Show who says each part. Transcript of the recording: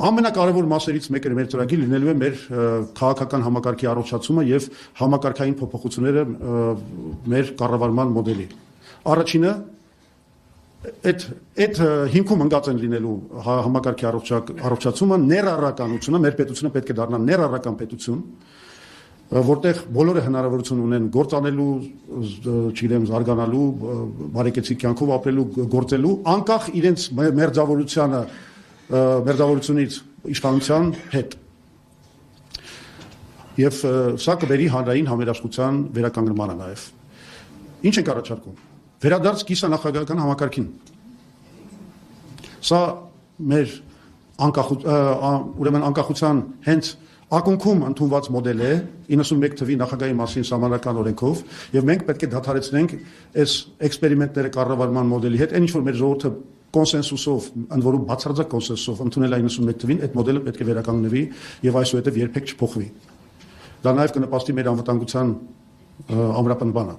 Speaker 1: Ամենակարևոր մասերից մեկը մեր ծրագիր լինելու է մեր քաղաքական համակարգի առողջացումը եւ համակարգային փոփոխությունները մեր կառավարման մոդելի։ Առաջինը այդ հիմքում ընկած են լինելու համակարգի առողջացումը, ներառականությունը, մեր պետությունը պետք է դառնա ներառական պետություն, որտեղ բոլորը հնարավորություն ունեն գործանելու, չգիտեմ, զարգանալու, բարեկեցիկ կյանքով ապրելու, գործելու, անկախ իրենց մերձավորությունից իշխանության հետ։ Եվ սա կբերի հանրային համերաշխության վերականգնմանը նաև։ Ինչ ենք առաջարկում։ Վերադարձ կիսանախագահական համակարգին։ Սա մեր ուրեմն անկախության հենց ակունքում ընդունված մոդել է 91 թվի նախագահի մասին սահմանական օրենքով, եւ մենք պետք է դադարեցնենք այս էքսպերիմենտները կառավարման մոդելի հետ, այն ինչ որ մեր ժողովուրդը կոնսենսուսով, ընդ որում բացարձակ կոնսենսուսով ընդունել է 91 թվին, այդ մոդելը պետք է վերականգնվի եւ այսուհետեւ երբեք չփոխվի։ Դա նաեւ կնպաստի մեր անվտանգության ամրապնդմանը։